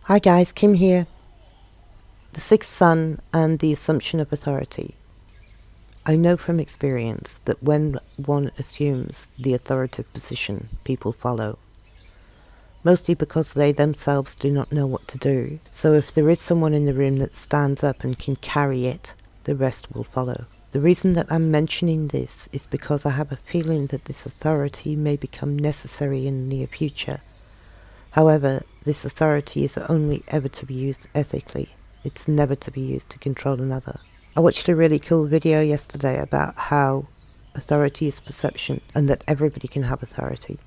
Hi guys, Kim here. The sixth son and the assumption of authority. I know from experience that when one assumes the authoritative position, people follow. Mostly because they themselves do not know what to do. So if there is someone in the room that stands up and can carry it, the rest will follow. The reason that I'm mentioning this is because I have a feeling that this authority may become necessary in the near future. However, this authority is only ever to be used ethically. It's never to be used to control another. I watched a really cool video yesterday about how authority is perception and that everybody can have authority.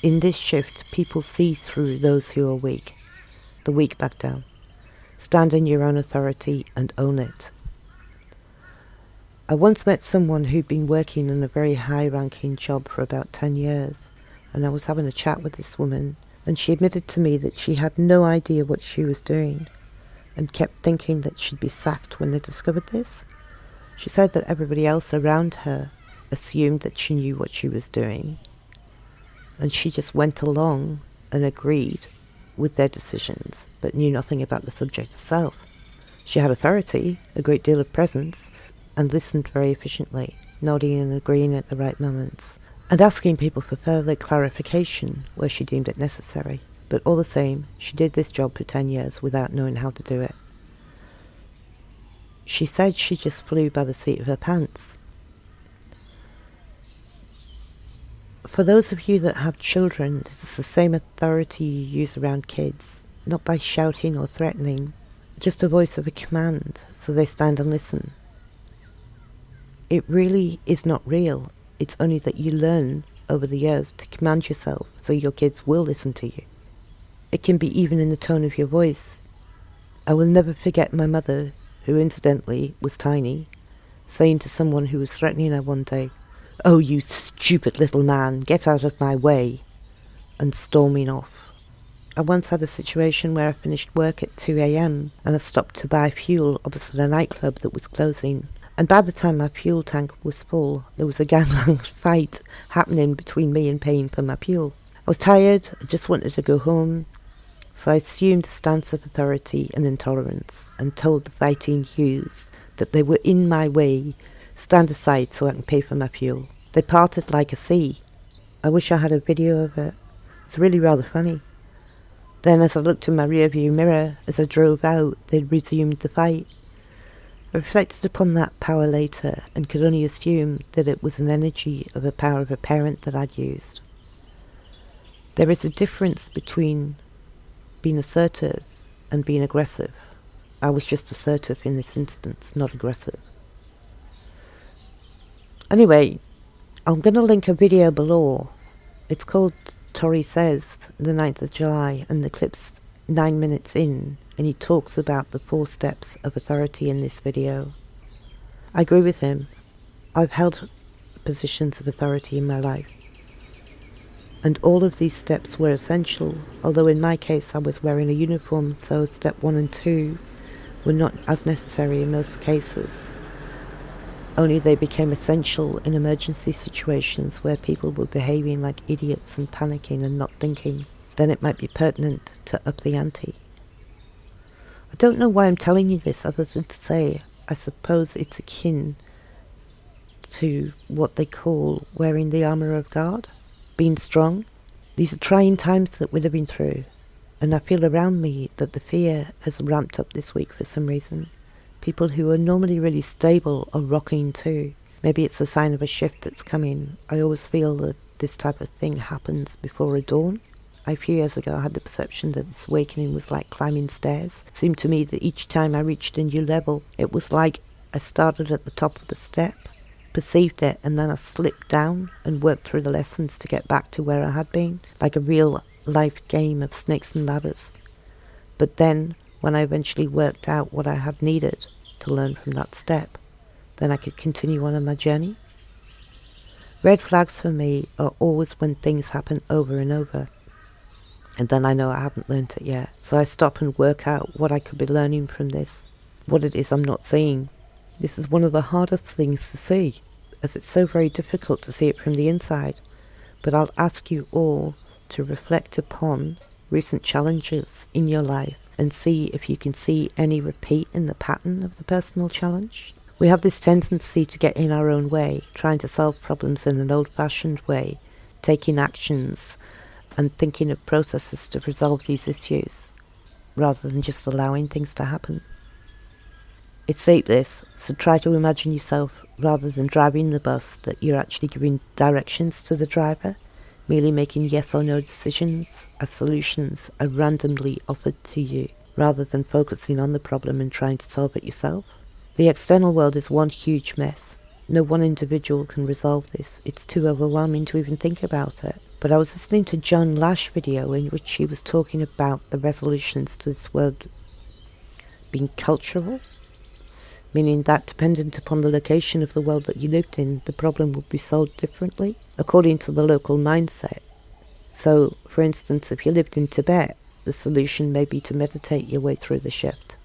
In this shift, people see through those who are weak. The weak back down. Stand in your own authority and own it. I once met someone who'd been working in a very high-ranking job for about 10 years, and I was having a chat with this woman, and she admitted to me that she had no idea what she was doing and kept thinking that she'd be sacked when they discovered this. She said that everybody else around her assumed that she knew what she was doing, and she just went along and agreed with their decisions, but knew nothing about the subject herself. She had authority, a great deal of presence, and listened very efficiently, nodding and agreeing at the right moments, and asking people for further clarification where she deemed it necessary. But all the same, she did this job for 10 years without knowing how to do it. She said she just flew by the seat of her pants. For those of you that have children, this is the same authority you use around kids, not by shouting or threatening, just a voice of a command, so they stand and listen. It really is not real. It's only that you learn over the years to command yourself so your kids will listen to you. It can be even in the tone of your voice. I will never forget my mother, who incidentally was tiny, saying to someone who was threatening her one day, "Oh, you stupid little man, get out of my way," and storming off. I once had a situation where I finished work at 2 a.m. and I stopped to buy fuel opposite a nightclub that was closing. And by the time my fuel tank was full, there was a gangland fight happening between me and paying for my fuel. I was tired, I just wanted to go home, so I assumed the stance of authority and intolerance and told the fighting Hughes that they were in my way, stand aside so I can pay for my fuel. They parted like a sea. I wish I had a video of it. It's really rather funny. Then as I looked in my rearview mirror as I drove out, they'd resumed the fight. I reflected upon that power later and could only assume that it was an energy of the power of a parent that I'd used. There is a difference between being assertive and being aggressive. I was just assertive in this instance, not aggressive. Anyway, I'm going to link a video below. It's called Tori Says, the 9th of July, and the clip's 9 minutes in, and he talks about the 4 steps of authority in this video. I agree with him. I've held positions of authority in my life, and all of these steps were essential, although in my case I was wearing a uniform, so step 1 and 2 were not as necessary in most cases. Only they became essential in emergency situations where people were behaving like idiots and panicking and not thinking. Then it might be pertinent to up the ante. I don't know why I'm telling you this other than to say I suppose it's akin to what they call wearing the armour of God, being strong. These are trying times that we're living through, and I feel around me that the fear has ramped up this week for some reason. People who are normally really stable are rocking too. Maybe it's a sign of a shift that's coming. I always feel that this type of thing happens before a dawn. A few years ago I had the perception that this awakening was like climbing stairs. It seemed to me that each time I reached a new level, it was like I started at the top of the step, perceived it, and then I slipped down and worked through the lessons to get back to where I had been, like a real life game of snakes and ladders. But then, when I eventually worked out what I had needed to learn from that step, then I could continue on my journey. Red flags for me are always when things happen over and over, and then I know I haven't learnt it yet. So I stop and work out what I could be learning from this, what it is I'm not seeing. This is one of the hardest things to see, as it's so very difficult to see it from the inside. But I'll ask you all to reflect upon recent challenges in your life and see if you can see any repeat in the pattern of the personal challenge. We have this tendency to get in our own way, trying to solve problems in an old-fashioned way, taking actions and thinking of processes to resolve these issues, rather than just allowing things to happen. It's this, so try to imagine yourself, rather than driving the bus, that you're actually giving directions to the driver, merely making yes or no decisions as solutions are randomly offered to you, rather than focusing on the problem and trying to solve it yourself. The external world is one huge mess. No one individual can resolve this. It's too overwhelming to even think about it. But I was listening to John Lash video in which he was talking about the resolutions to this world being cultural, meaning that dependent upon the location of the world that you lived in, the problem would be solved differently, according to the local mindset. So, for instance, if you lived in Tibet, the solution may be to meditate your way through the shift.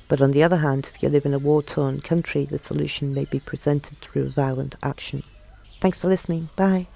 But on the other hand, if you live in a war-torn country, the solution may be presented through violent action. Thanks for listening. Bye.